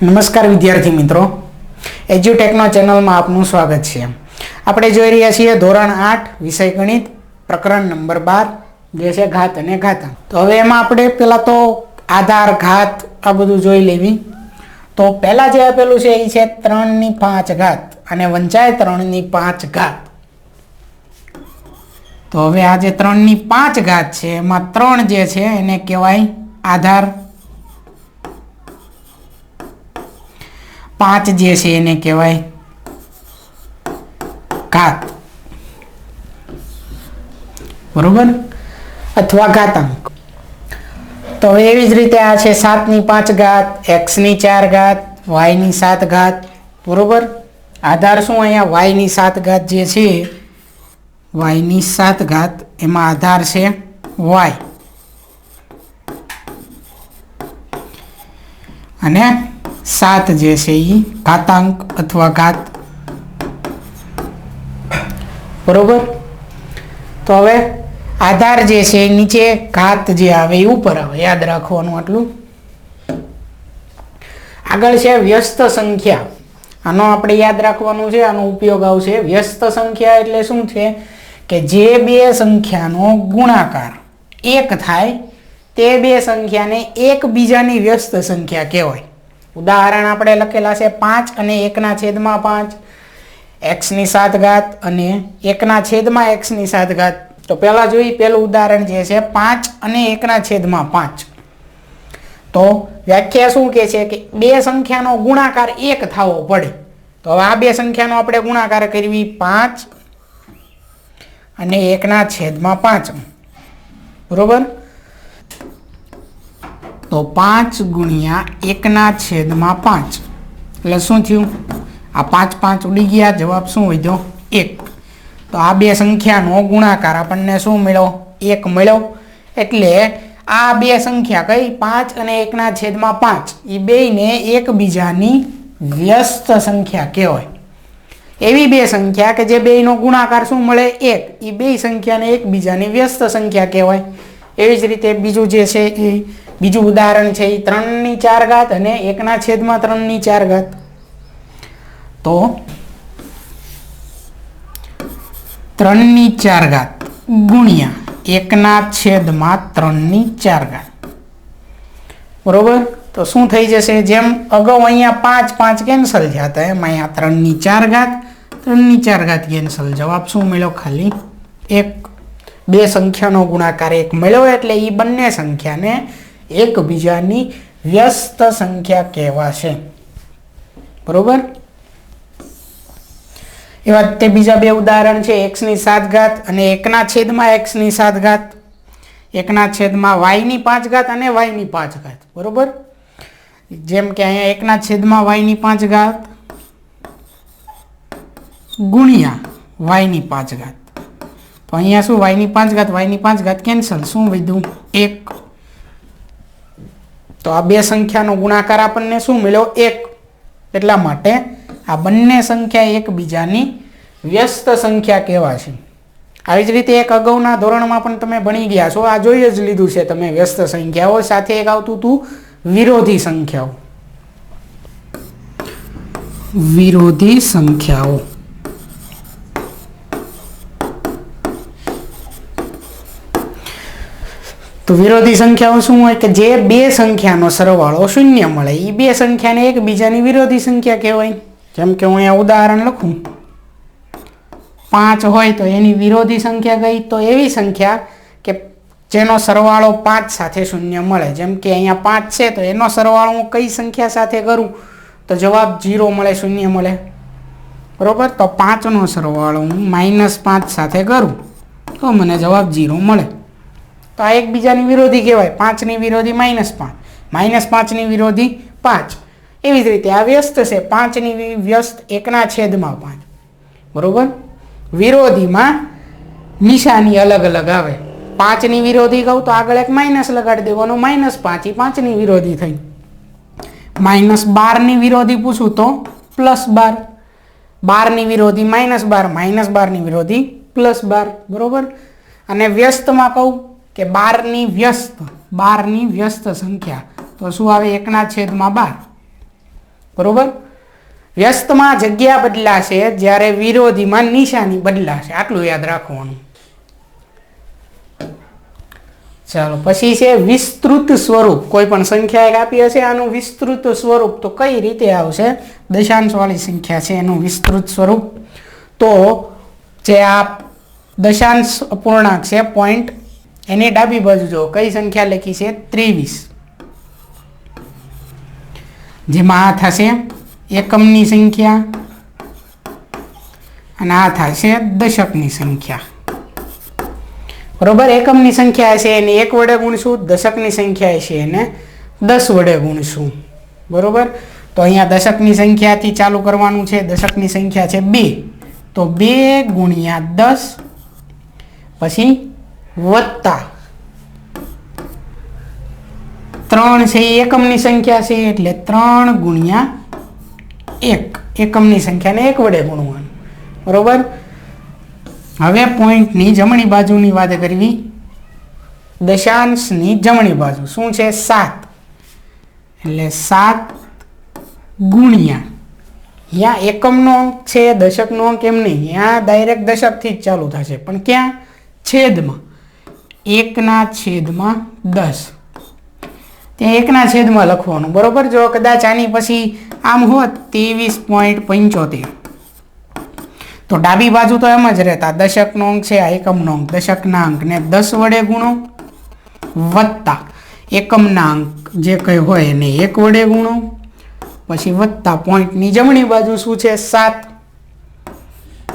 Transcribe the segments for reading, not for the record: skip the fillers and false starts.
નમસ્કાર વિદ્યાર્થી મિત્રો, એજ્યુટેકનો ચેનલમાં આપનું સ્વાગત છે. આપણે જોઈ રહ્યા છીએ ધોરણ 8 વિષય ગણિત પ્રકરણ નંબર 12 જે છે ઘાત અને ઘાતાંક. તો હવે એમાં આપણે પહેલા તો આધાર ઘાત આ બધું જોઈ લેવી. તો પહેલા જે આપેલું છે એ છે 3/5 ઘાત અને વંચાય 3/5 ઘાત. તો હવે આ જે 3/5 ઘાત છે એમાં 3 જે છે એને કહેવાય આધાર, 5 જે છે એને કહેવાય ઘાત, બરોબર, અથવા ઘાતાંક. તો એવી જ રીતે આ છે 7/5 ઘાત, x4 ઘાત, y7 ઘાત, બરોબર. આધાર શું અહીંયા y7 ઘાત જે છે, y7 ઘાત એમાં આધાર છે y અને 7 જે છે એ ઘાતાંક અથવા ઘાત, બરોબર. તો હવે આધાર જે છે નીચે, ઘાત જે આવે એ ઉપર આવે, યાદ રાખવાનું આટલું. આગળ છે વ્યસ્ત સંખ્યા. આનો આપણે યાદ રાખવાનું છે, આનો ઉપયોગ આવશે. વ્યસ્ત સંખ્યા એટલે શું છે કે જે બે સંખ્યાનો ગુણાકાર 1 થાય તે બે સંખ્યાને એકબીજાની વ્યસ્ત સંખ્યા કહેવાય. ઉદાહરણ આપણે લખેલા છે 5 અને 1/5, x7 ઘાત અને 1/x7 ઘાત. તો પહેલા જોઈએ, પહેલું ઉદાહરણ જે છે 5 અને 1/5. તો વ્યાખ્યા શું કહે છે કે બે સંખ્યાનો ગુણાકાર 1 થવો પડે. તો હવે આ બે સંખ્યાનો આપણે ગુણાકાર કરવી 5 અને 1/5, બરોબર. તો 5 ગુણ્યા 1/5 એટલે શું થયું? આ 5 5 ઉડી ગયા, જવાબ શું વધ્યો? 1. તો આ બે સંખ્યાનો ગુણાકાર આપણને શું મળ્યો? 1 મળ્યો. એટલે આ બે સંખ્યા કઈ, 5 અને 1/5, એ બેયને એકબીજાની વ્યસ્ત સંખ્યા કહેવાય. એવી બે સંખ્યા કે જે બેયનો ગુણાકાર શું મળે? 1. એ બે સંખ્યાને એકબીજાની વ્યસ્ત સંખ્યા કહેવાય. એવી જ રીતે બીજું જે છે એ બીજું ઉદાહરણ છે એ 3/4 ઘાત અને 1/3/4 ઘાત. તો 3/4 ઘાત ગુણ્યા 1/3/4 ઘાત, બરોબર. તો શું થઈ જશે? જેમ અગાઉ અહીંયા 5 5 કેન્સલ થયા હતા, એમ અહીંયા 3/4 ઘાત 3/4 ઘાત કેન્સલ. જવાબ શું મળ્યો? ખાલી 1. બે સંખ્યાનો ગુણાકાર 1 મળ્યો એટલે એ બંને સંખ્યાને એકબીજાની વ્યસ્ત સંખ્યા કહેવાશે, બરોબર. એવા તે બીજા બે ઉદાહરણ છે x7 ઘાત અને 1/x7 ઘાત, 1/y5 ઘાત અને y5 ઘાત, બરોબર. જેમ કે અહીંયા 1/y5 ઘાત ગુણ્યા y5 ઘાત. તો અહીંયા શું? y5 ઘાત કેન્સલ, શું વધ્યું? 1. તો આ બે સંખ્યાનો ગુણાકાર આપણને શું મળ્યો? 1. એટલા માટે આ બંને સંખ્યા એકબીજાની વ્યસ્ત સંખ્યા કહેવાશે. આવી જ રીતે એક અગાઉના ધોરણમાં પણ તમે ભણી ગયા છો, આ જોઈ જ લીધું છે તમે. વ્યસ્ત સંખ્યાઓ સાથે એક આવતું હતું વિરોધી સંખ્યાઓ. વિરોધી સંખ્યાઓ તો વિરોધી સંખ્યાઓ શું હોય કે જે બે સંખ્યાનો સરવાળો 0 મળે, એ બે સંખ્યાને એકબીજાની વિરોધી સંખ્યા કહેવાય. જેમ કે હું અહીંયા ઉદાહરણ લખું, 5 હોય તો એની વિરોધી સંખ્યા કઈ? તો એવી સંખ્યા કે જેનો સરવાળો 5 સાથે 0 મળે. જેમ કે અહીંયા 5 છે તો એનો સરવાળો હું કઈ સંખ્યા સાથે કરું તો જવાબ 0 મળે, 0 મળે, બરોબર. તો 5નો સરવાળો હું -5 સાથે કરું તો મને જવાબ 0 મળે. તો આ એકબીજાની વિરોધી કહેવાય. 5ની વિરોધી -5, -5ની વિરોધી 5. એવી જ રીતે આ વ્યસ્ત છે, 5ની વ્યસ્ત 1/5, બરોબર. વિરોધીમાં નિશાની અલગ અલગ આવે. 5ની વિરોધી કહું તો આગળ એક માઇનસ લગાડી દેવાનું, -5, એ 5ની વિરોધી થઈ. -12ની વિરોધી પૂછું તો +12, 12ની વિરોધી -12, -12ની વિરોધી +12, બરોબર. અને વ્યસ્તમાં કહું કે 12ની વ્યસ્ત સંખ્યા તો શું આવે? 1/12, બરોબર. વ્યસ્તમાં જગ્યા બદલાશે જ્યારે વિરોધીમાં નિશાની બદલાશે, આટલું યાદ રાખવાનું. ચાલો પછી છે વિસ્તૃત સ્વરૂપ. કોઈ પણ સંખ્યા એક આપી હશે, આનું વિસ્તૃત સ્વરૂપ તો કઈ રીતે આવશે? દશાંશ વાળી સંખ્યા છે એનું વિસ્તૃત સ્વરૂપ. તો જે આ દશાંશ અપૂર્ણાંક છે પોઈન્ટ, એની ડાબી બાજુ જો કઈ સંખ્યા લખી છે? 23. જેમાં આ થશે એકમની સંખ્યા અને આ થશે દશકની સંખ્યા. બરોબર. એકમની સંખ્યા છે એને 1 વડે ગુણશું, દશકની સંખ્યા છે એને 10 વડે ગુણશું. બરોબર. તો અહીંયા દશકની સંખ્યાથી ચાલુ કરવાનું છે. દશકની સંખ્યા છે 2, તો 2 ગુણ્યા 10 પછી વત્તા 3 છે એ એકમની સંખ્યા છે એટલે 3 ગુણ્યા 1 એકમની સંખ્યાને 1 વડે ગુણવાનું. બરોબર. હવે પોઈન્ટની જમણી બાજુની વાત કરવી. દશાંશની જમણી બાજુ શું છે? 7. એટલે 7 ગુણ્યા, અહીંયા એકમનો અંક છે, દશકનો અંક એમ નહીં, અહીંયા ડાયરેક્ટ દશકથી જ ચાલુ થશે, પણ ક્યાં? છેદમાં. 1/10. ત્યાં 1/માં લખવાનું. બરોબર. જો કદાચ આની પછી આમ હોત 23.75, તો ડાબી બાજુ તો એમ જ રહેતા. દશકનો અંક છે, આ એકમનો અંક, દશકના અંકને 10 વડે ગુણો વત્તા એકમના અંક જે કંઈ હોય એને 1 વડે ગુણો, પછી વત્તા પોઈન્ટની જમણી બાજુ શું છે? 7.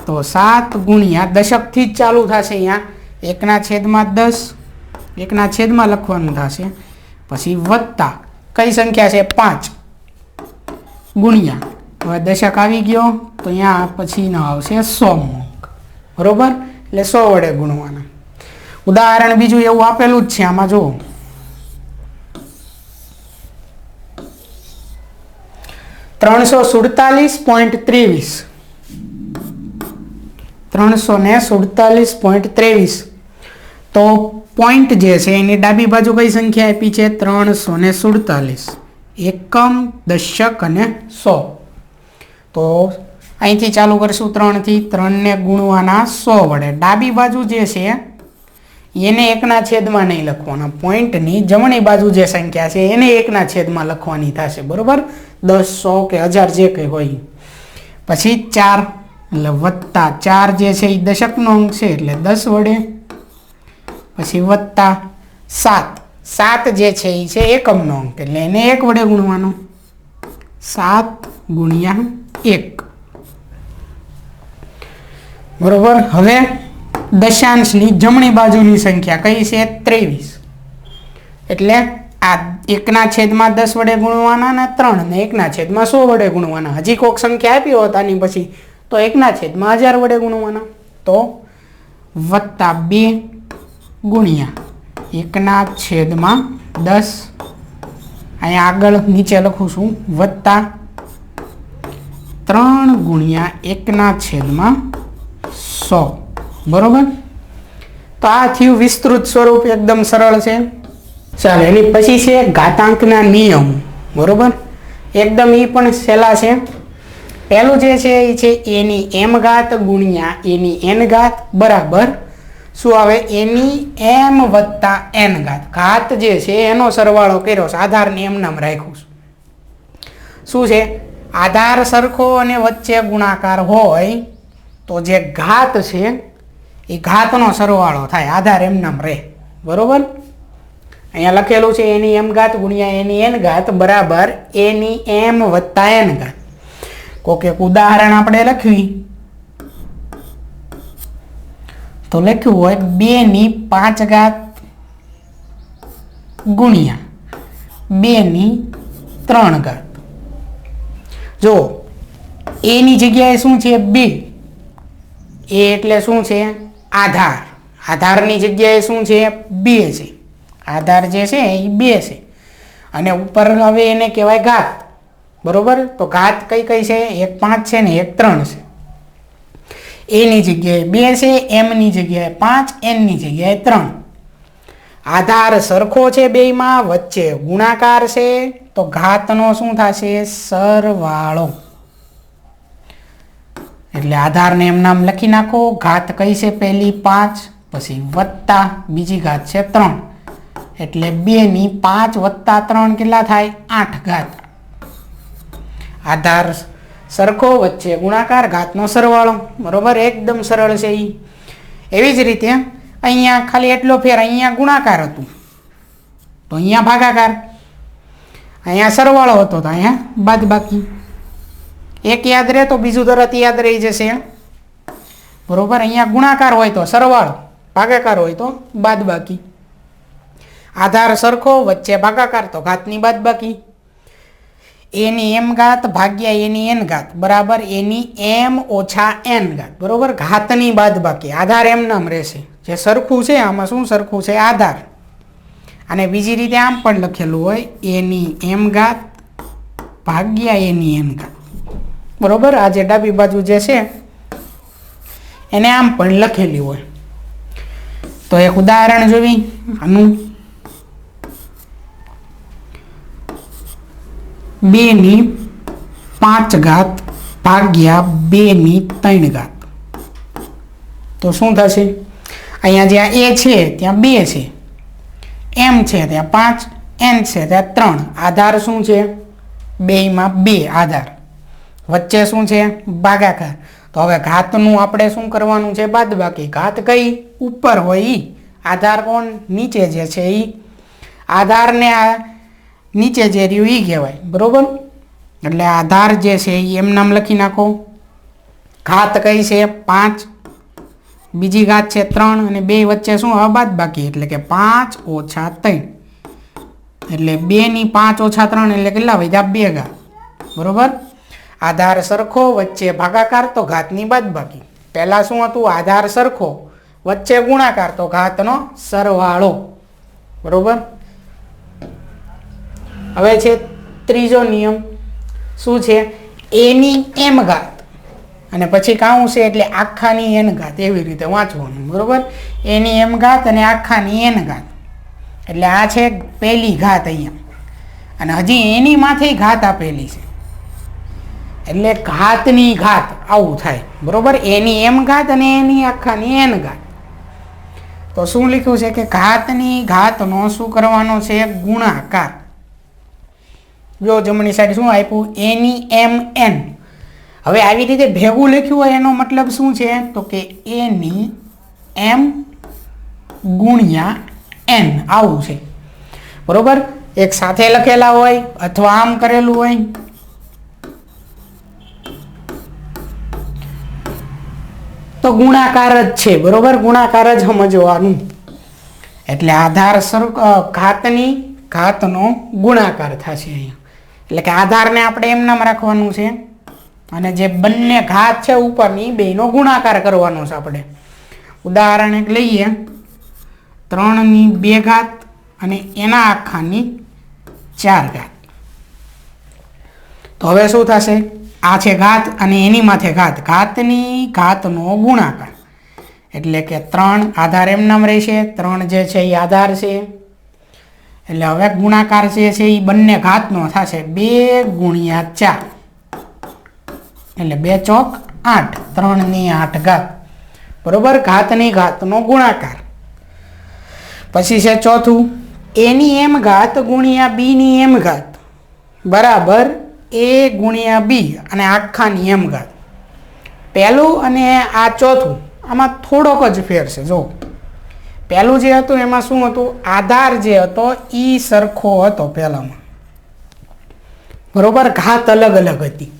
તો 7 ગુણ્યા દશકથી જ ચાલુ થશે. અહીંયા 1/10 1/માં લખવાનું થશે, પછી વત્તા કઈ સંખ્યા છે? 5 ગુણ્યા, હવે દશક આવી ગયો તો અહીંયા પછીનો આવશે 100 અંક. બરોબર. એટલે 100 વડે ગુણવાના. ઉદાહરણ બીજું એવું આપેલું જ છે આમાં જુઓ. 347.23 347.23. તો પોઈન્ટ જે છે એની ડાબી બાજુ કઈ સંખ્યા આપી છે? 347. એકમ, દશક અને 100. તો અહીંથી ચાલુ કરશું 3થી. 3ને ગુણવાના 100 વડે. ડાબી બાજુ જે છે એને 1/માં નહીં લખવાના. પોઈન્ટની જમણી બાજુ જે સંખ્યા છે એને 1/માં લખવાની થશે. બરોબર. 10, 100 કે 1000 જે કંઈ હોય. પછી 4 એટલે વત્તા 4 જે છે એ દશકનો અંક છે એટલે 10 વડે, પછી વત્તા 7. 7 જે છે એ છે એકમનો અંક એટલે એને 1 વડે ગુણવાનો. 7 ગુણ્યા 1. બરોબર. હવે દશાંશની જમણી બાજુની સંખ્યા કઈ છે? 23. એટલે આ 1/10 વડે ગુણવાના ને 3 ને 1/100 વડે ગુણવાના. હજી કોઈક સંખ્યા આપી હોત આની પછી તો 1/1000 વડે ગુણવાના. તો વત્તા 2 ગુણ્યા 1/10. અહીંયા આગળ નીચે લખું છું વત્તા 3 ગુણ્યા 1/100. બરોબર. તો આ થયું વિસ્તૃત સ્વરૂપ. એકદમ સરળ છે. ચાલો એની પછી છે ઘાતાંકના નિયમ. બરોબર. એકદમ એ પણ સહેલા છે. પહેલું જે છે એ છે એની m ઘાત ગુણ્યા એની n ઘાત બરાબર શું આવે? એની m વત્તા n ઘાત. ઘાત જે છે એનો સરવાળો કર્યો છે, આધારને એમ નામ રાખ્યું છે. શું છે? આધાર સરખો અને વચ્ચે ગુણાકાર હોય તો જે ઘાત છે એ ઘાતનો સરવાળો થાય, આધાર એમ નામ રહે. બરોબર. અહીંયા લખેલું છે એની m ઘાત ગુણ્યા એની n ઘાત બરાબર એની m વત્તા n ઘાત. કોઈક એક ઉદાહરણ આપણે લખવી તો લખ્યું હોય 2/5 ઘાત ગુણ્યા 2/3 ઘાત. જો એની જગ્યાએ શું છે? 2. એ એટલે શું છે? આધાર. આધારની જગ્યાએ શું છે? 2 છે. આધાર જે છે એ 2 છે અને ઉપર હવે એને કહેવાય ઘાત. બરોબર. તો ઘાત કઈ કઈ છે? એક 5 છે ને એક 3 છે. એની જગ્યાએ 2 છે, એમની જગ્યાએ 5, એનની જગ્યાએ 3. આધાર સરખો છે બેયમાં, વચ્ચે ગુણાકાર છે તો ઘાતનો શું થશે? સરવાળો. એટલે આધારને એમ નામ લખી નાખો. ઘાત કઈ છે? પહેલી 5, પછી વત્તા બીજી ઘાત છે 3, એટલે 2 ની 5 વત્તા 3 કેટલા થાય? 8 ઘાત. આધાર સરખો, વચ્ચે ગુણાકાર, ઘાતનો સરવાળો. બરોબર, એકદમ સરળ છે. એવી જ રીતે અહીંયા ખાલી એટલો ફેર, અહીંયા ગુણાકાર હતું તો અહીંયા ભાગાકાર, અહીંયા સરવાળો હતો તો અહીંયા બાદબાકી. એક યાદ રહે તો બીજું તરત યાદ રહી જશે. બરોબર, અહીંયા ગુણાકાર હોય તો સરવાળો, ભાગાકાર હોય તો બાદબાકી. આધાર સરખો, વચ્ચે ભાગાકાર તો ઘાતની બાદબાકી. એની એમ ઘાત ભાગ્યા એની એન ઘાત બરાબર એની એમ ઓછા એન ઘાત. બરોબર, ઘાતની બાદબાકી. આધાર એમ નામ રહેશે. જે સરખું છે આમાં શું સરખું છે? આધાર. અને બીજી રીતે આમ પણ લખેલું હોય એની એમ ઘાત ભાગ્યા એની એન ઘાત. બરોબર, આ જે ડાબી બાજુ જે છે એને આમ પણ લખેલી હોય. તો એક ઉદાહરણ જોવી આનું. 2 ની 5 ઘાત ભાગ્યા 2 ની 3 ઘાત. તો શું થશે? અહીંયા જ્યાં એ છે ત્યાં 2 છે, એમ છે ત્યાં 5, એન છે ત્યાં 3. આધાર શું છે? 2 માં 2 આધાર, વચ્ચે શું છે? ભાગાકાર. તો હવે ઘાતનું આપણે શું કરવાનું છે? બાદબાકી. ઘાત કઈ ઉપર હોય ઈ, આધાર કોણ નીચે જે છે ઈ. આધારને આ નીચે જે રહ્યું ઈ કહેવાય. બરોબર, એટલે આધાર જે છે એ એમ નામ લખી નાખો. ઘાત કઈ છે? 5, બીજી ઘાત છે 3 અને 2 વચ્ચે શું? બાદબાકી, એટલે કે 5 ઓછા 3. એટલે 2 ની 5 ઓછા 3 એટલે કેટલા વધ્યા? 2 ઘાત. બરોબર, આધાર સરખો, વચ્ચે ભાગાકાર તો ઘાતની બાદબાકી. પહેલા શું હતું? આધાર સરખો, વચ્ચે ગુણાકાર તો ઘાતનો સરવાળો. બરોબર, હવે છે ત્રીજો નિયમ. શું છે? એની એમ ઘાત અને પછી કાઉં છે એટલે આખાની એન ઘાત. એવી રીતે વાંચવાનું. બરોબર, એની એમ ઘાત અને આખાની એન ઘાત. એટલે આ છે પહેલી ઘાત અહીંયા, અને હજી એની માથે ઘાત આપેલી છે એટલે ઘાતની ઘાત આવું થાય. બરોબર, એની એમ ઘાત અને એની આખાની એન ઘાત. તો શું લખ્યું છે કે ઘાતની ઘાતનો શું કરવાનો છે? ગુણાકાર. જો જમણી સાઈડ શું આપ્યું? એની એમ એન. હવે આવી રીતે ભેગું લખ્યું હોય એનો મતલબ શું છે? તો કે એની એમ ગુણ્યા એન આવું છે. બરોબર, એક સાથે લખેલા હોય અથવા આમ કરેલું હોય તો ગુણાકાર જ છે. બરોબર, ગુણાકાર જ સમજવાનું. એટલે આધાર ઘાતની ઘાતનો ગુણાકાર થશે અહીંયા. એટલે કે આધારને આપણે એમ નામ રાખવાનું છે અને જે બંને ઘાત છે ઉપરની બેનો ગુણાકાર કરવાનો છે આપણે. ઉદાહરણ એક લઈએ. 3 ની 2 ઘાત અને એના આખાની 4 ઘાત. તો હવે શું થશે? આ છે ઘાત અને એની માથે ઘાત. ઘાતની ઘાતનો ગુણાકાર એટલે કે 3 આધાર એમ નામ રહેશે. 3 જે છે એ આધાર છે. એટલે હવે ગુણાકાર જે છે એ બંને ઘાતનો થશે 2 ગુણ્યા 4 એટલે 2 ચોક 8. 3 ની 8 ઘાત. બરોબર, ઘાતની ઘાતનો ગુણાકાર. પછી છે ચોથું, એની એમ ઘાત ગુણ્યા બી ની એમ ઘાત બરાબર એ ગુણ્યા બી અને આખાની એમ ઘાત. પહેલું અને આ ચોથું આમાં થોડોક જ ફેર છે. જો પહેલું જે હતું એમાં શું હતું? આધાર જે હતો એ સરખો હતો પહેલામાં. બરોબર, ઘાત અલગ અલગ હતી.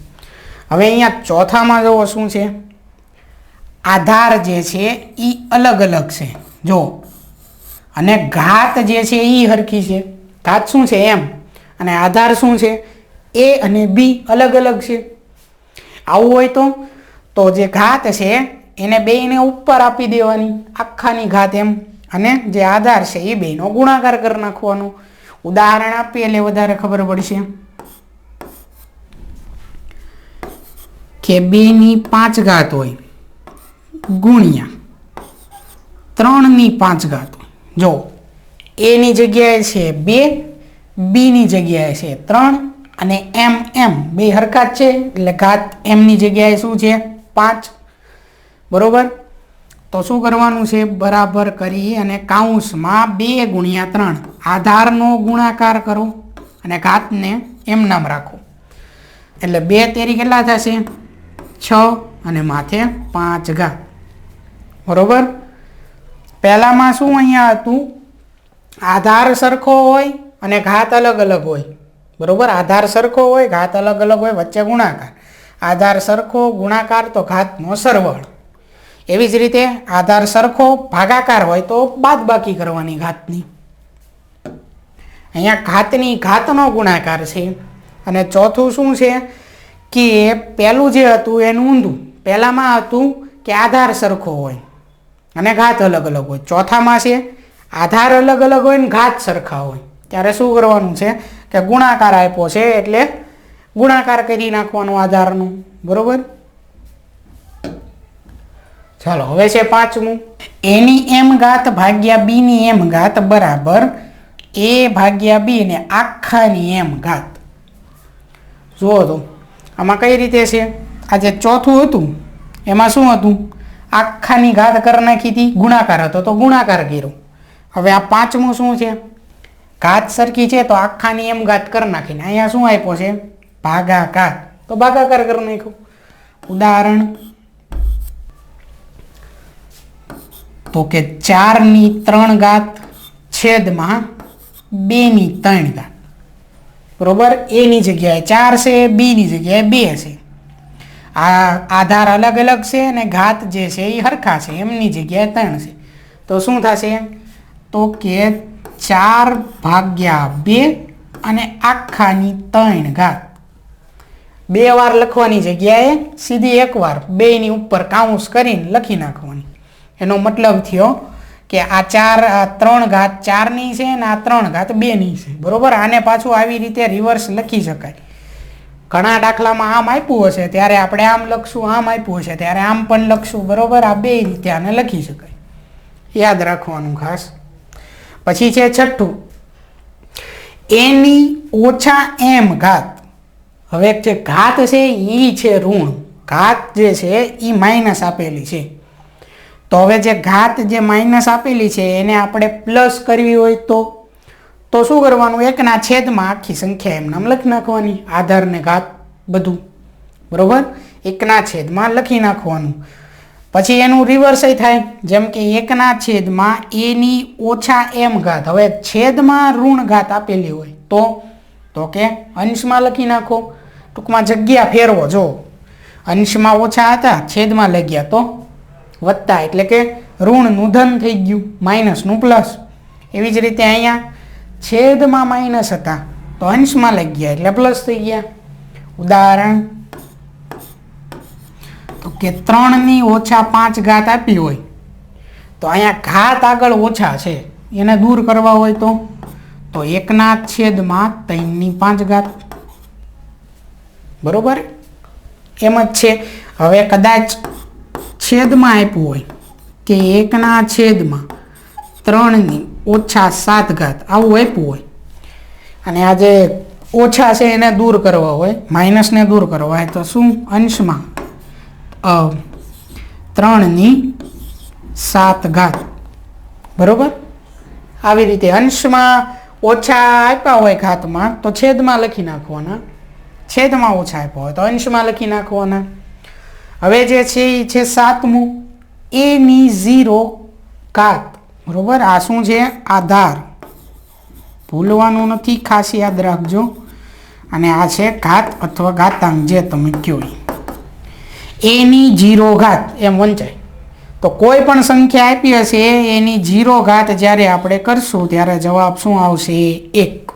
હવે અહીંયા ચોથામાં જો શું છે? આધાર જે છે એ અલગ અલગ છે. જો, અને ઘાત જે છે એ હરખી છે. ઘાત શું છે? એમ. અને આધાર શું છે? એ અને બી અલગ અલગ છે. આવું હોય તો જે ઘાત છે એને બેયને ઉપર આપી દેવાની, આખાની ઘાત એમ, અને જે આધાર છે એ બેયનો ગુણાકાર કરી નાખવાનો. ઉદાહરણ આપીએ એટલે વધારે ખબર પડશે કે 2 ની 5 ઘાત હોય ગુણ્યા 3 ની 5 ઘાત. જો એની જગ્યાએ છે 2 બીની જગ્યાએ છે 3 અને એમ બે હરખા જ છે એટલે ઘાત એમની જગ્યાએ શું છે 5, બરોબર. તો શું કરવાનું છે, બરાબર કરી અને કૌંસમાં 2 ગુણ્યા 3 આધારનો ગુણાકાર કરો અને ઘાતને એમ નામ રાખો એટલે 2 તેરી કેટલા થશે 6 અને માથે 5 ઘાત, બરોબર. પહેલામાં શું અહીંયા હતું, આધાર સરખો હોય અને ઘાત અલગ અલગ હોય, બરોબર. આધાર સરખો હોય, ઘાત અલગ અલગ હોય, વચ્ચે ગુણાકાર. આધાર સરખો, ગુણાકાર તો ઘાતનો સરવાળો. એવી જ રીતે આધાર સરખો ભાગાકાર હોય તો બાદબાકી કરવાની ઘાતની. અહીંયા ઘાતની ઘાતનો ગુણાકાર છે. અને ચોથું શું છે કે પહેલું જે હતું એનું ઊંધું. પહેલામાં હતું કે આધાર સરખો હોય અને ઘાત અલગ અલગ હોય. ચોથામાં છે આધાર અલગ અલગ હોય ને ઘાત સરખા હોય. ત્યારે શું કરવાનું છે કે ગુણાકાર આપ્યો છે એટલે ગુણાકાર કરી નાખવાનો આધારનો, બરોબર. ચાલો હવે છે 5મું, એની એમ ઘાત ભાગ્યા બીની એમ ઘાત બરાબર a ભાગ્યા b ને આખાની એમ ઘાત. જુઓ તો આમાં કઈ રીતે છે, આ જે ચોથું હતું એમાં શું હતું, આખાની ઘાત કરી નાખી હતી, ગુણાકાર હતો તો ગુણાકાર કર્યો. હવે આ 5મું શું છે, ઘાત સરખી છે તો આખાની એમ ઘાત કરી નાખીને અહીંયા શું આપ્યો છે ભાગાકાર, તો ભાગાકાર કરી નાખ્યો. ઉદાહરણ તો કે 4ની 3 ઘાત છેદમાં 2ની 3 ઘાત, બરોબર. a ની જગ્યાએ 4 છે, b ની જગ્યાએ 2 છે. આ આધાર અલગ અલગ છે અને ઘાત જે છે એ હરખા છે, એમની જગ્યાએ 3 છે. તો શું થશે, તો કે 4 ભાગ્યા 2 અને આખાની 3 ઘાત. 2 વાર લખવાની જગ્યાએ સીધી 1 વાર 2 ની ઉપર કાઉન્સ કરીને લખી નાખવાની. એનો મતલબ થયો કે આ 3 ઘાત 4ની છે અને આ 3 ઘાત 2ની છે, બરોબર. આને પાછું આવી રીતે રિવર્સ લખી શકાય. ઘણા દાખલામાં આમ આપ્યું હશે ત્યારે આપણે આમ લખશું, આમ આપ્યું હશે ત્યારે આમ પણ લખશું, બરોબર. આ 2 રીતે આને લખી શકાય, યાદ રાખવાનું ખાસ. પછી છે 6, એની ઓછા એમ ઘાત. હવે જે ઘાત છે એ છે ઋણ, ઘાત જે છે એ માઇનસ આપેલી છે. તો હવે જે ઘાત જે માઇનસ આપેલી છે એને આપણે પ્લસ કરવી હોય તો શું કરવાનું, 1ના છેદમાં આખી સંખ્યા એમ નામ લખી નાખવાની, આધાર ને ઘાત બધું, બરોબર. 1ના છેદમાં લખી નાખવાનું. પછી એનું રિવર્સ થાય, જેમ કે 1ના છેદમાં એની ઓછા એમ ઘાત. હવે છેદમાં ઋણ ઘાત આપેલી હોય તો કે અંશમાં લખી નાખો. ટૂંકમાં જગ્યા ફેરવો. જો અંશમાં ઓછા હતા, છેદમાં લઈ ગયા તો વત્તા, એટલે કે ઋણનું ધન થઈ ગયું, માઇનસનું પ્લસ. એવી જ રીતે અહીંયા છેદમાં માઇનસ હતા તો અંશમાં લઈ ગયા એટલે પ્લસ થઈ ગયા. ઉદાહરણ તો કે 3ની ઓછા 5 ઘાત આપી હોય તો અહીંયા ઘાત આગળ ઓછા છે, એને દૂર કરવા હોય તો 1ના છેદમાં 3ની 5 ઘાત, બરોબર. એમ જ છે. હવે કદાચ છેદમાં આપ્યું હોય કે 1ના છેદમાં 3ની ઓછા 7 ઘાત આવું આપ્યું હોય અને આ જે ઓછા છે એને દૂર કરવા હોય, માઇનસને દૂર કરવા હોય તો શું, અંશમાં 3ની 7 ઘાત, બરોબર. આવી રીતે અંશમાં ઓછા આપ્યા હોય ઘાતમાં તો છેદમાં લખી નાખવાના, છેદમાં ઓછા આપ્યા હોય તો અંશમાં લખી નાખવાના. હવે જે છે એ છે 7મું, એની 0 ઘાત, બરોબર. આ શું છે, આધાર, ભૂલવાનું નથી, ખાસ યાદ રાખજો. અને આ છે ઘાત અથવા ઘાતાંક જે તમે કહો. એની 0 ઘાત એમ વંચાય. તો કોઈ પણ સંખ્યા આપી હશે એની 0 ઘાત જ્યારે આપણે કરશું ત્યારે જવાબ શું આવશે, 1,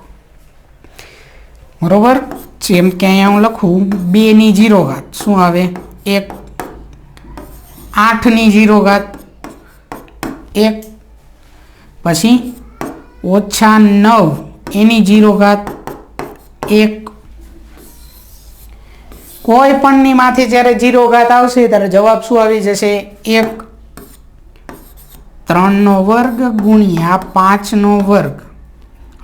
બરોબર. જેમ કે અહીંયા હું લખું 2ની 0 ઘાત શું આવે, 1. 8ની 0 ઘાત 1. પછી -9 એની 0 ઘાત 1. કોઈ પણની માથે જ્યારે 0 ઘાત આવશે ત્યારે જવાબ શું આવી જશે, 1. 3નો વર્ગ ગુણ્યા 5નો વર્ગ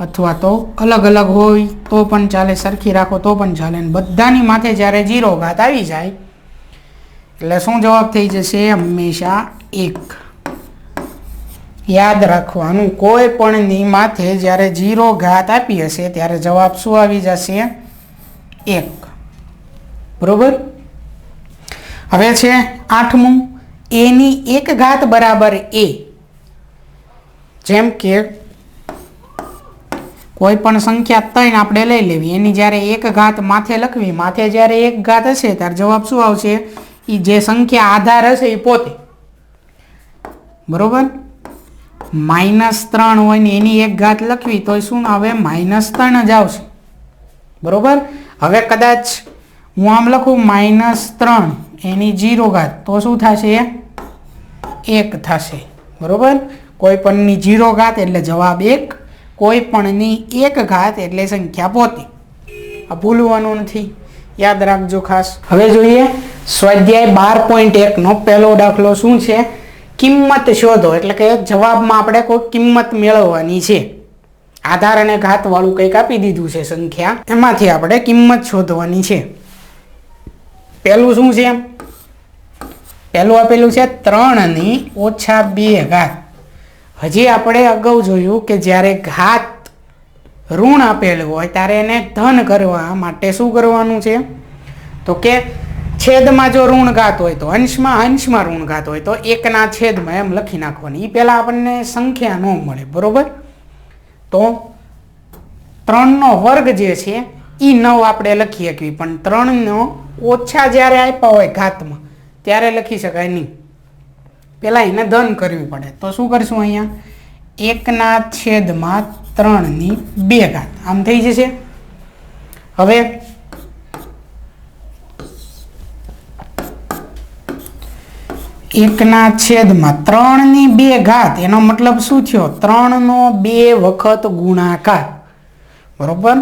અથવા તો અલગ અલગ હોય તો પણ ચાલે, સરખી રાખો તો પણ ચાલે. અને બધાની માથે જ્યારે 0 ઘાત આવી જાય એટલે શું જવાબ થઈ જશે? હંમેશા 1. યાદ રાખવાનું, કોઈ પણની માથે જ્યારે 0 ઘાત આપી હશે ત્યારે જવાબ શું આવી જશે? 1. બરોબર. હવે છે 8મું, એની 1 ઘાત બરાબર a. જેમ કે કોઈ પણ સંખ્યા 3 આપણે લઈ લેવી, એની જ્યારે 1 ઘાત માથે લખવી, માથે જ્યારે 1 ઘાત હશે ત્યારે જવાબ શું આવશે? એ જે સંખ્યા આધાર હશે એ પોતે. બરોબર. -3 હોય ને એની 1 ઘાત લખવી તો શું આવે? -3 જ આવશે. બરોબર. હવે કદાચ હું આમ લખું -3 એની 0 ઘાત તો શું થશે? 1 થશે. બરોબર. કોઈ પણની 0 ઘાત એટલે જવાબ 1, કોઈ પણની 1 ઘાત એટલે સંખ્યા પોતે. આ ભૂલવાનું નથી, યાદ રાખજો ખાસ. હવે જોઈએ સ્વાધ્યાય 12.1 નો પહેલો દાખલો શું છે? કિંમત શોધો. એટલે કે જવાબમાં આપણે કોઈ કિંમત મેળવવાની છે. આધાર અને ઘાત વાળું કંઈક આપી દીધું છે સંખ્યા, એમાંથી આપણે કિંમત શોધવાની છે. પહેલું શું છે? પહેલું આપેલું છે 3 - 2 ઘાત. હજી આપણે અગાઉ જોયું કે જ્યારે ઘાત ઋણ આપેલું હોય ત્યારે એને ધન કરવા માટે શું કરવાનું છે? તો કે છેદમાં જો ઋણ ઘાત હોય તો અંશમાં ઋણ ઘાત હોય તો 1ના છેદમાં એમ લખી નાખવાની. એ પહેલાં આપણને સંખ્યા ન મળે. બરોબર. તો 3નો વર્ગ જે છે એ 9 આપણે લખી શકીએ, પણ 3નો ઓછા જ્યારે આપ્યા હોય ઘાતમાં ત્યારે લખી શકાય નહીં. પહેલાં એને ધન કરવી પડે. તો શું કરશું? અહીંયા 1ના છેદમાં 3ની 2 ઘાત આમ થઈ જશે. હવે 1ના છેદમાં 3ની 2 ઘાત એનો મતલબ શું થયો? 3નો 2 વખત ગુણાકાર. બરોબર.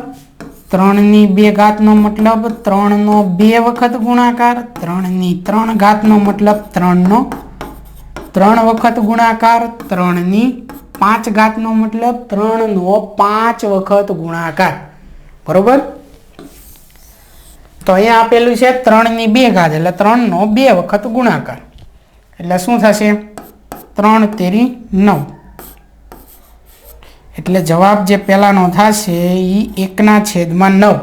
3ની 2 ઘાતનો મતલબ 3નો 2 વખત ગુણાકાર. 3ની 3 ઘાતનો મતલબ 3નો 3 વખત ગુણાકાર. 3ની 5 ઘાતનો મતલબ 3નો 5 વખત ગુણાકાર. બરોબર. તો અહીંયા આપેલું છે 3ની 2 ઘાત એટલે 3નો 2 વખત ગુણાકાર. એટલે શું થશે? 3 તેરી 9. એટલે જવાબ જે પહેલાનો થશે એ 1ના છેદમાં 9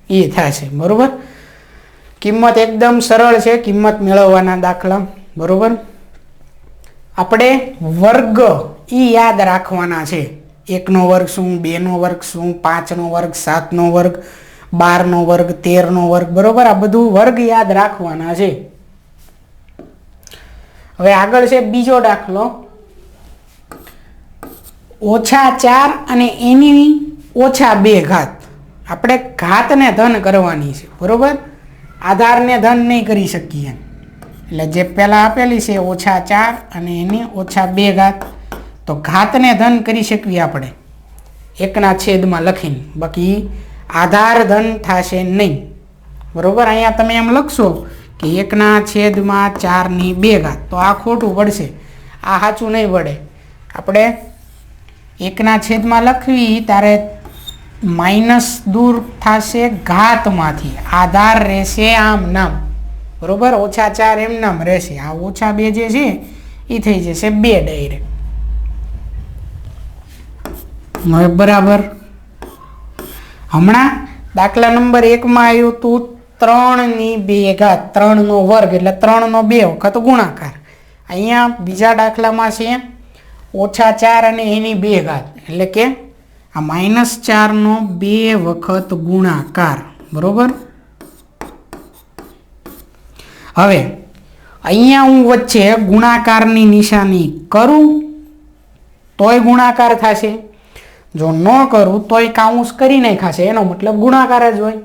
એ થશે. બરોબર. કિંમત એકદમ સરળ છે, કિંમત મેળવવાના દાખલા. બરોબર. આપણે વર્ગ એ યાદ રાખવાના છે. 1નો વર્ગ શું, 2નો વર્ગ શું, 5નો વર્ગ, 7નો વર્ગ, 12નો વર્ગ, 13નો વર્ગ. બરોબર. આ બધું વર્ગ યાદ રાખવાના છે. હવે આગળ છે બીજો દાખલો. -4 અને એની -2 ઘાત. આપણે ઘાતને ધન કરવાની છે. બરોબર. આધારને ધન નહીં કરી શકીએ. એટલે જે પહેલા આપેલી છે -4 અને એની -2 ઘાત, તો ઘાતને ધન કરી શકીએ આપણે 1ના છેદમાં લખીને, બાકી આધાર ધન થશે નહીં. બરોબર. અહીંયા તમે એમ લખશો કે 1ના છેદમાં 4ની 2 ઘાત, તો આ ખોટું પડશે, આ સાચું નહીં પડે. આપણે 1ના છેદમાં લખવી ત્યારે માઇનસ દૂર થશે ઘાતમાંથી, આધાર રહેશે આમ નામ. બરોબર. -4 એમ નામ રહેશે. આ -2 જે છે એ થઈ જશે 2 ડાયરેક્ટ. હવે બરાબર. હમણાં દાખલા નંબર 1માં આવ્યું હતું 3ની 2 ઘાત, 3નો વર્ગ એટલે 3નો 2 વખત ગુણાકાર. અહીંયા બીજા દાખલામાં છે -4 અને એની 2 ઘાત, એટલે કે આ -4નો 2 વખત ગુણાકાર. બરોબર. હવે અહીંયા હું વચ્ચે ગુણાકારની નિશાની કરું તોય ગુણાકાર થશે, જો ન કરું તોય કાઉન્સ કરી નાખાશે, એનો મતલબ ગુણાકાર જ હોય.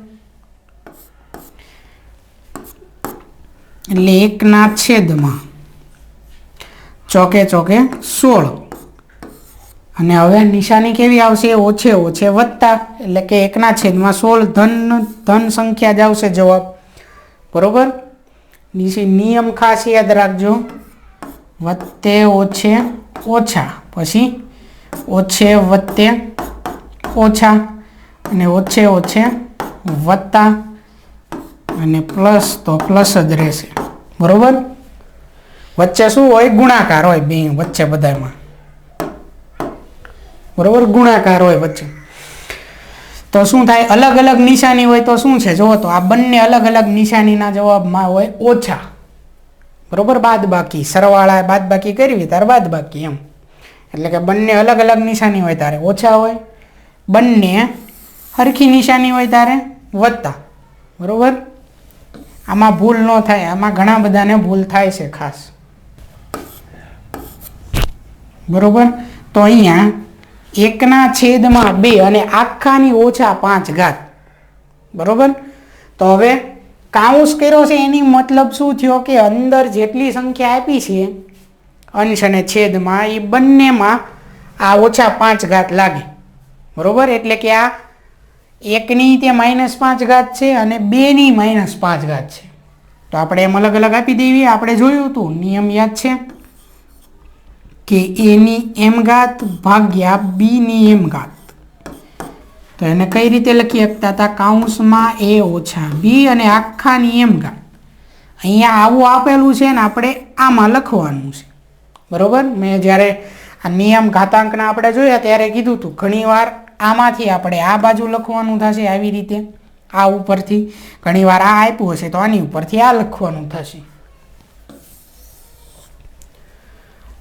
એટલે 1ના છેદમાં ચોકે ચોકે 16. અને હવે નિશાની કેવી આવશે? ઓછે ઓછે વત્તા, એટલે કે 1ના છેદમાં 16 ધન સંખ્યા જ આવશે જવાબ. બરોબર. નિયમ ખાસ યાદ રાખજો, વત્તે ઓછે ઓછા, પછી ઓછે વત્તે ઓછા અને ઓછે ઓછે વત્તા અને પ્લસ તો પ્લસ જ રહેશે, બરોબર. વચ્ચે શું હોય? ગુણાકાર હોય બે વચ્ચે બધામાં, બરોબર, ગુણાકાર હોય વચ્ચે. તો શું થાય? અલગ અલગ નિશાની હોય તો શું છે જુઓ તો આ બંને અલગ અલગ નિશાનીના જવાબમાં હોય ઓછા, બરોબર. બાદ બાકી સરવાળા બાદ બાકી કરવી ત્યારે બાદ બાકી એમ, એટલે કે બંને અલગ અલગ નિશાની હોય ત્યારે ઓછા હોય, બંને સરખી નિશાની હોય ત્યારે વત્તા, બરોબર. આમાં ભૂલ ન થાય, આમાં ઘણા બધાને ભૂલ થાય છે ખાસ, બરોબર. તો અહીંયા 1/2 અને આખાની ઓછા 5 ઘાત, બરોબર. તો હવે કાઉન્સ કર્યો છે એની મતલબ શું થયો કે અંદર જેટલી સંખ્યા આપી છે અંશ અને છેદમાં એ બંનેમાં આ ઓછા 5 ઘાત લાગે, બરોબર. એટલે કે આ 1ની તે -5 ઘાત છે અને 2ની -5 ઘાત છે. તો આપણે એમ અલગ અલગ આપી દેવી. આપણે જોયું હતું, નિયમ યાદ છે કે એની m ઘાત ભાગ્યા bની m ઘાત. તો એને કઈ રીતે લખી શકતા હતા? કાઉન્સમાં a ઓછા b અને આખાની m ઘાત. અહીંયા આવું આપેલું છે ને આપણે આમાં લખવાનું છે, બરોબર. મેં જ્યારે આ નિયમ ઘાતાંકના આપણે જોયા ત્યારે કીધું હતું ઘણીવાર આમાંથી આપણે આ બાજુ લખવાનું થશે આવી રીતે, આ ઉપરથી. ઘણીવાર આ આપ્યું હશે તો આની ઉપરથી આ લખવાનું થશે.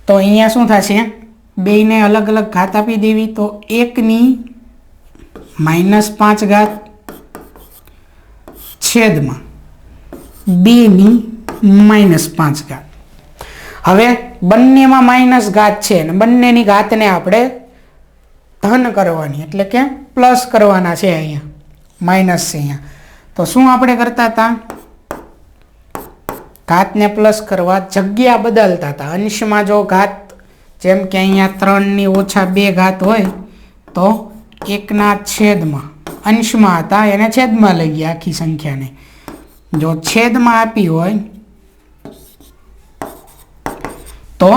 તો અહીંયા શું થશે? બેયને અલગ અલગ ઘાત આપી દેવી. તો 1ની -5 ઘાત છેદમાં 2ની -5 ઘાત. હવે બંનેમાં માઇનસ ઘાત છે અને બંનેની ઘાતને આપણે ધન કરવાની એટલે કે પ્લસ કરવાના છે. અહીંયા માઇનસ છે અહીંયા. તો શું આપણે કરતા હતા? ઘાતને પ્લસ કરવા જગ્યા બદલતા હતા. અંશમાં જો ઘાત જેમ કે અહીંયા 3ની ઓછા 2 ઘાત હોય તો 1/છેદમાં અંશમાં હતા એને છેદમાં લઈ ગયા આખી સંખ્યાને. જો છેદમાં આપી હોય તો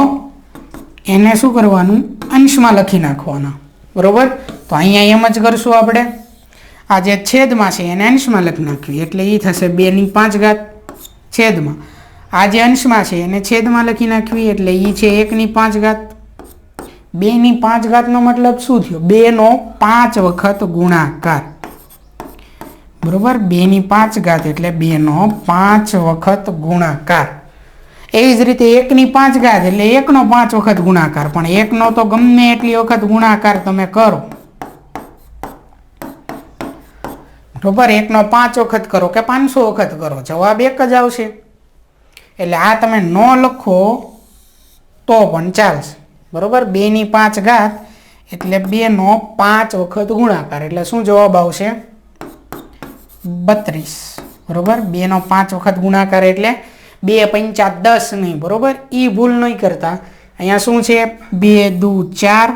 એને શું કરવાનું? અંશમાં લખી નાખવાના, બરોબર. તો અહીંયા એમ જ કરશું આપણે. આ જે છેદમાં છે એને અંશમાં લખી નાખવી એટલે એ થશે 2/5 ઘાત છેદમાં. આ જે અંશમાં છે એને છેદમાં લખી નાખવી એટલે એ છે 1/5 ઘાત. 2/5 ઘાતનો મતલબ શું થયો? 2નો 5 વખત ગુણાકાર, બરોબર. 2/5 ઘાત એટલે 2નો 5 વખત ગુણાકાર. એવી જ રીતે 1/5 ઘાત એટલે 1નો 5 વખત ગુણાકાર. પણ 1નો તો ગમે એટલી વખત ગુણાકાર તમે કરો, બરોબર. 1નો 5 વખત કરો કે 500 વખત કરો, જવાબ એક જ આવશે. એટલે આ તમે ન લખો તો પણ ચાલશે, બરોબર. 2/5 ઘાત એટલે 2નો 5 વખત ગુણાકાર એટલે શું જવાબ આવશે? 32, બરોબર. 2નો 5 વખત ગુણાકાર એટલે 2 × 5 = 10 નહીં, બરોબર. એ ભૂલ નહીં કરતા. અહીંયા શું છે? 2 × 2 = 4,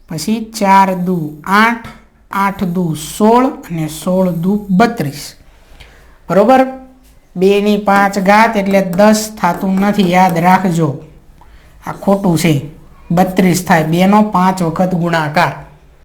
પછી 4 × 2 = 8, 8 × 2 = 16 અને 16 × 2 = 32, બરોબર. 2/5 ઘાત એટલે 10 થતું નથી, યાદ રાખજો. આ ખોટું છે, 32 થાય. 2નો 5 વખત ગુણાકાર.